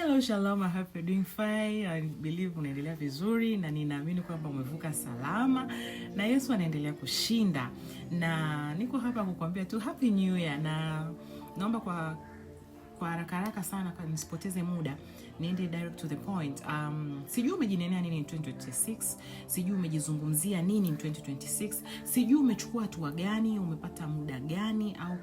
Hello, shalom, I hope you're doing fine. I believe unaendelea vizuri na ninaamini kwamba umevuka salama na Yesu anaendelea kushinda. Na niko hapa kukuambia tu happy new year, na naomba kwa haraka sana kwa nisipoteze muda niende direct to the point. Sijui umejinenea nini in 2026, sijui umejizungumzia nini in 2026, sijui umechukua hatua gani, umepata muda gani au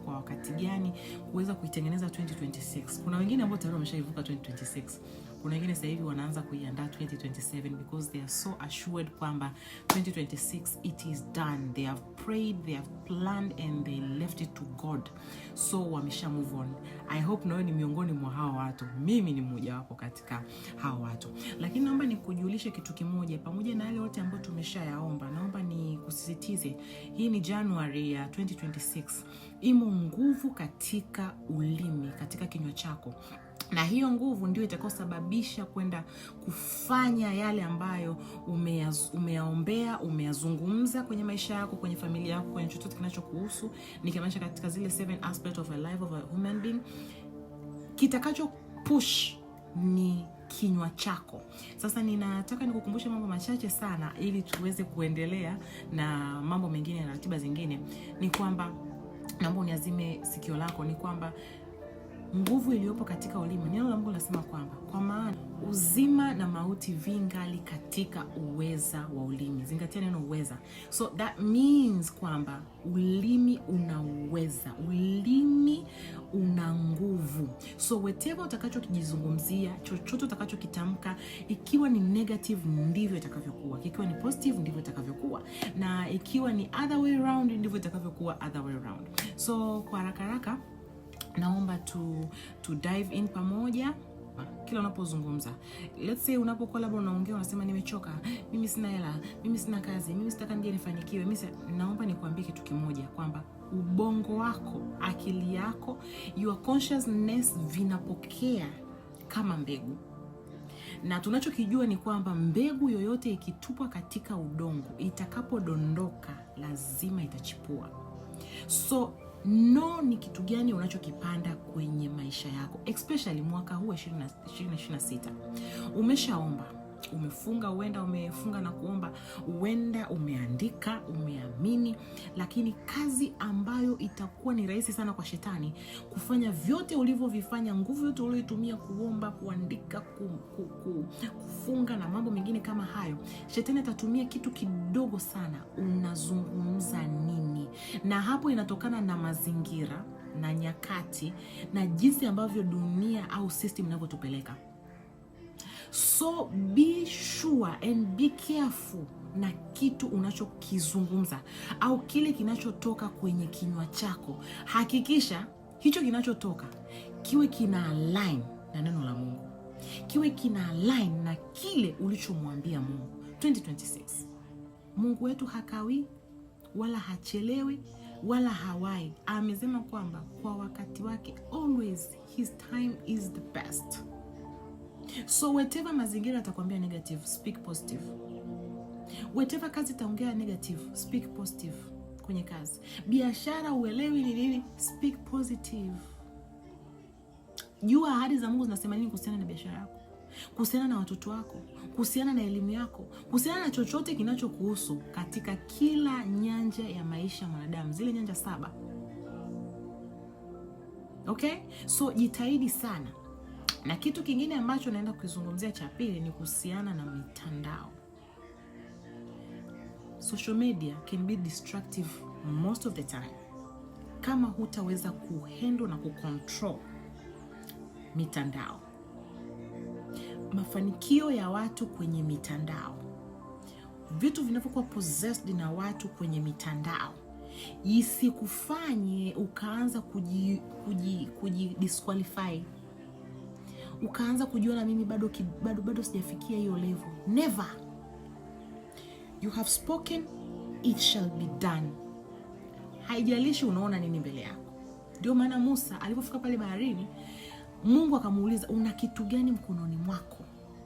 kwa wakati gani kuweza kuitengeneza 2026. Kuna wengine ambao tayari wameshaivuka 2026. Kuna wengine sasa hivi wanaanza kuiandaa 2027 because they are so assured kwamba 2026 it is done. They have prayed, they have planned and they left it to God. So wamesha move on. I hope nawe ni miongoni mwa hao watu. Mimi ni mmoja wapo katika hao watu. Lakini naomba nikujulishe kitu kimoja, pamoja na yale yote ambayo tumeshayaomba. Naomba nikusisitize, hii ni January ya 2026. Imo nguvu katika ulimi, katika kinywa chako. Na hiyo nguvu ndio itakayosababisha kwenda kufanya yale ambayo umeyaombea, umeyazungumza kwenye maisha yako, kwenye familia yako, kwenye chochote kinachokuhusu. Nikimaanisha katika zile 7 aspects of a life of a human being. Kitakacho push ni kinywa chako. Sasa ninataka nikukumbushe mambo machache sana ili tuweze kuendelea na mambo mengine na ratiba zingine. Ni kwamba naomba uniazime sikio lako, ni kwamba nguvu iliyopo katika ulimi. Neno la Mungu linasema kwamba kwa maana uzima na mauti vingali katika uweza wa ulimi. Zingatia neno uweza. So that means kwamba ulimi una uweza. Ulimi una nguvu. So whatever utakachokijizungumzia, chochote utakachokitamka, ikiwa ni negative ndivyo itakavyokuwa. Ikiwa ni positive ndivyo itakavyokuwa. Na ikiwa ni other way around ndivyo itakavyokuwa other way around. So kwa haraka naomba to dive in pamoja. Kila unapozungumza, let's say unapokuwa labda unaongea unasema nimechoka, mimi sina hela, mimi sina kazi, mimi sitaka nije nifanikiwe, naomba nikwambie kitu kimoja kwamba ubongo wako, akili yako, your consciousness vinapokea kama mbegu. Na tunachokijua ni kwamba mbegu yoyote ikitupwa katika udongo, itakapodondoka lazima itachipua. So no, ni kitu gani unachokipanda kwenye maisha yako, especially mwaka huu 2026. Umeshaomba, umefunga, uenda umefunga na kuomba, uenda umeandika, umeamini, lakini kazi ambayo itakuwa ni rahisi sana kwa shetani kufanya vyote ulivyovifanya, nguvu yote uliyotumia kuomba, kuandika, kufunga na mambo mengine kama hayo, shetani atatumia kitu kidogo sana, unazungumza nini. Na hapo inatokana na mazingira na nyakati na jinsi ambavyo dunia au system inavyotupeleka. So be sure and be careful na kitu unachokizungumza au kile kinachotoka kwenye kinywa chako. Hakikisha hicho kinachotoka kiwe kina align na neno la Mungu, kiwe kina align na kile ulichomwambia Mungu. 2026 Mungu wetu hakawi wala hachelewi wala hawai. Amesema kwamba kwa wakati wake, always his time is the best. So whatever mazingira atakwambia negative, speak positive. Whatever kazi itaongea negative, speak positive kwenye kazi. Biashara uelewi ni nini, speak positive. Jua ahadi za Mungu zinasema nini kuhusiana na biashara yako, kuhusiana na watoto wako, kuhusiana na elimu yako, kuhusiana na chochote kinachokuhusu katika kila nyanja ya maisha ya mwanadamu, zile nyanja 7. Okay? So jitahidi sana. Na kitu kingine ambacho naenda kuzungumzia cha pili ni kuhusiana na mitandao. Social media can be destructive most of the time kama hutaweza kuhandle na kucontrol mitandao. Mafanikio ya watu kwenye mitandao, vitu vinavyokuwa possessed na watu kwenye mitandao, isikufanye ukaanza kuji disqualify, ukaanza kujiona mimi bado sijafikia hiyo level. Never. You have spoken, it shall be done. Haijalishi unaona nini mbele yako. Ndio maana Musa alipofika pale baharini, Mungu akamuuliza, una kitu gani mkononi mwako?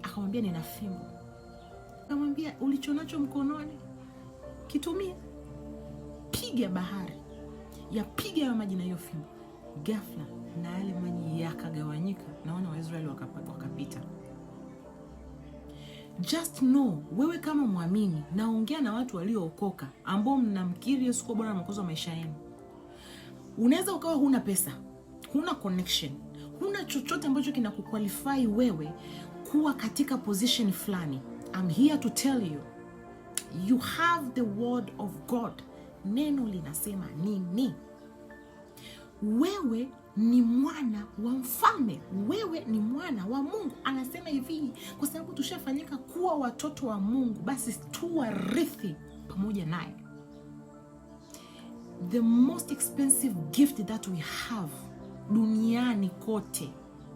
Akamwambia, nina fimbo. Akamwambia, ulichonacho mkononi kitumie. Piga bahari, yapiga ya maji na hiyo fimbo. Ghafla na yale maji yakagawanyika na wana wa Israeli wakapita. Just know, wewe kama muamini, naongea na watu waliookoka ambao mnamkiri Yesu kwa Bwana na Mwokozi wa maisha yenu. Unaweza ukawa huna pesa, huna connection, huna chochote ambacho kinakuqualify wewe kuwa katika position fulani. I'm here to tell you, you have the word of God. Neno linasema nini? Wewe ni mwana wa mfalme, wewe ni mwana wa Mungu. Anasema hivi, kwa sababu tushafanyika kuwa watoto wa Mungu, basi tu warithi pamoja naye. The most expensive gift that we have duniani kote,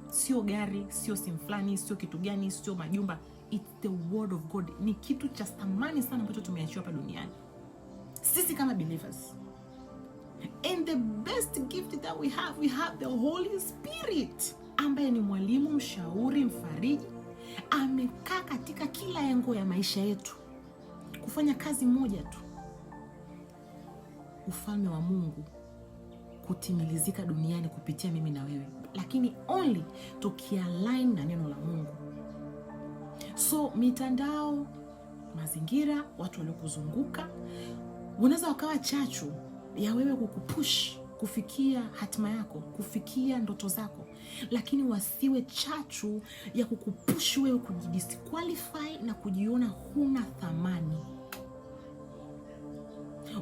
sio gari, sio simu fulani, sio kitu gani, sio majumba, it's the word of God. Ni kitu cha thamani sana ambacho tumeachiwa hapa duniani sisi kama believers. And the best gift that we have the Holy Spirit, ambaye ni mwalimu, mshauri, mfariji. Amekaa katika kila engo ya maisha yetu kufanya kazi moja tu, ufalme wa Mungu kutimilizika duniani kupitia mimi na wewe, lakini only tukialign na neno la Mungu. So mitandao, mazingira, watu waliokuzunguka wanaweza wakawa chachu ya wewe kukupush kufikia hatima yako, kufikia ndoto zako, lakini wasiwe chachu ya kukupush wewe kujidisqualify na kujiona huna thamani.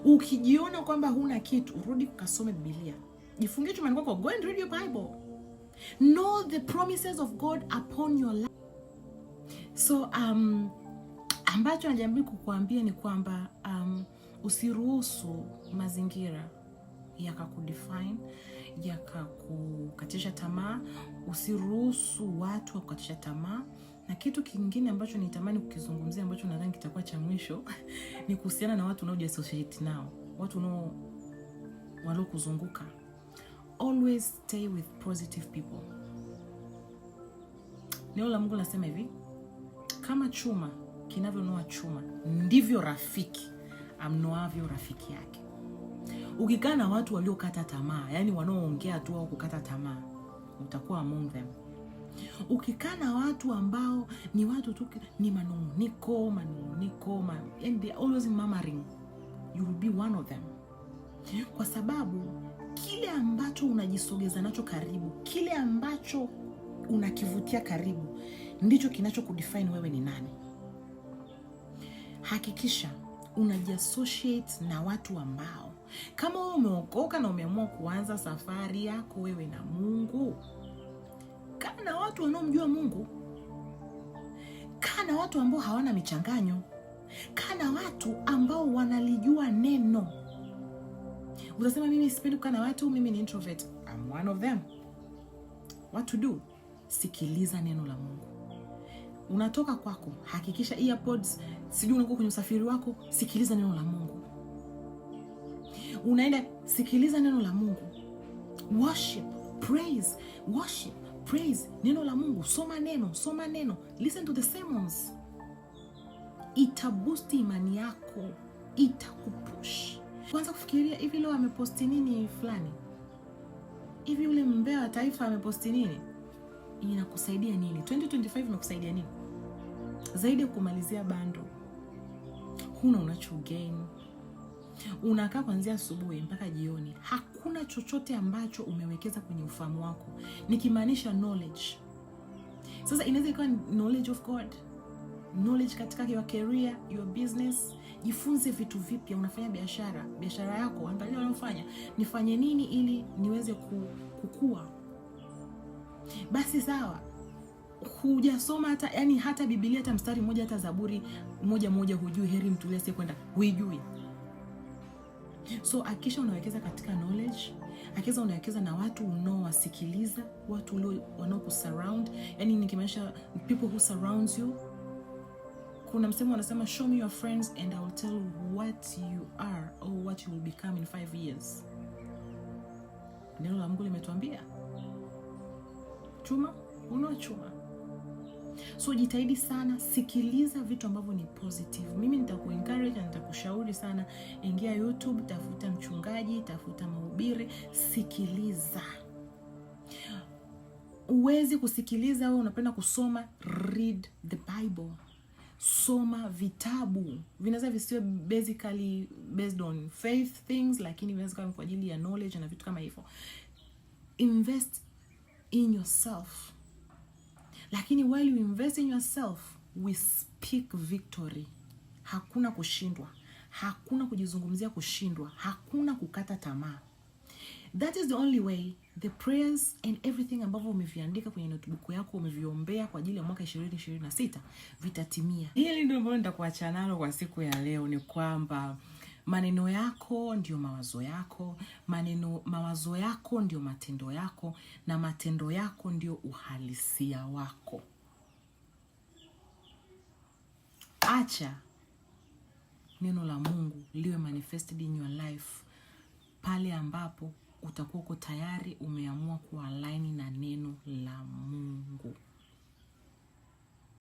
Ukijiona kwamba huna kitu, rudi ukasome Biblia. Jifungie chumbani kwako, go and read your Bible. Know the promises of God upon your life. So ambacho najaribu kukuambia ni kwamba usiruhusu mazingira yakakudefine, yakakukatisha tamaa. Usiruhusu watu wakukatisha tamaa. Na kitu kingine ambacho nitamani kukizungumzia, ambacho nadhani kitakuwa cha mwisho, ni kuhusiana na watu unaojiassociate nao, watu waliokuzunguka. Always stay with positive people. Neno la Mungu linasema hivi, kama chuma kinavyonoa chuma, ndivyo rafiki amnoavyo rafiki yake. Ukikaa na watu waliokata tamaa, yani wanaoongea tu au kukata tamaa, utakuwa among them. Ukikaa na watu ambao ni watu tu ni manunguniko, and they always murmuring, you will be one of them. Kwa sababu kile ambacho unajisogeza nacho karibu, kile ambacho unakivutia karibu, ndicho kinachokudefine wewe ni nani. Hakikisha unajiassociate na watu ambao, kama wewe umeokoka na umeamua kuanza safari yako wewe na Mungu, kaa na watu wanaomjua Mungu. Kaa na watu ambao hawana michanganyo. Kaa na watu ambao wanalijua neno. Utasema mimi sipendi kukaa na watu, mimi ni introvert. I'm one of them. What to do? Sikiliza neno la Mungu. Unatoka kwako, hakikisha earpods, sijui unakuwa kwenye usafiri wako, sikiliza neno la Mungu. Unaenda, sikiliza neno la Mungu. Worship, praise, worship, praise, neno la Mungu. Soma neno. Listen to the sermons. Itaboost imani yako, itakupush. Kwanza kufikiria, hivi leo ameposti nini fulani? Hivi yule mbea wa taifa ameposti nini? Inakusaidia nini? 2025 inakusaidia nini? Zaidi ya kumalizia bando, huna unacho gain. Unakaa kuanzia asubuhi mpaka jioni, hakuna chochote ambacho umewekeza kwenye ufahamu wako. Nikimaanisha knowledge. Sasa inaweza ikawa knowledge of God, knowledge katika your career, your business. Jifunze vitu vipya. Unafanya biashara yako, angalia unafanya, nifanye nini ili niweze kukua. Basi sawa, hujasoma hata Biblia, hata mstari mmoja, hata Zaburi moja hujui, heri mtulia si kwenda, huijui. So hakikisha unawekeza katika knowledge. Hakikisha unawekeza na watu unaowasikiliza, watu wanaokusurround. Yani nikimaanisha people who surrounds you. Kuna msemo wanasema, show me your friends and I will tell you what you are or what you will become in 5 years. Neno la Mungu limetuambia chuma unoa chuma. So jitahidi sana, sikiliza vitu ambavyo ni positive. Mimi nitakuencourage na nitakushauri sana, ingia YouTube, tafuta mchungaji, tafuta mahubiri, sikiliza. uwezi kusikiliza, wewe unapenda kusoma, read the Bible. Soma vitabu. Vinaweza visiwe basically based on faith things, lakini vinaweza kuwa kwa ajili ya knowledge na vitu kama hivyo. Invest in yourself. Lakini while you invest in yourself, we speak victory. Hakuna kushindwa. Hakuna kujizungumzia kushindwa. Hakuna kukata tamaa. That is the only way the prayers and everything ambavyo umeviandika kwenye notebook yako, umeviombea kwa ajili ya mwaka 2026 vitatimia. Hili ndio ambalo nitakuacha nalo kwa siku ya leo, ni kwamba maneno yako ndio mawazo yako, mawazo yako ndio matendo yako, na matendo yako ndio uhalisia wako. Acha neno la Mungu liwe manifested in your life pale ambapo utakuwa uko tayari umeamua kualign na neno la Mungu.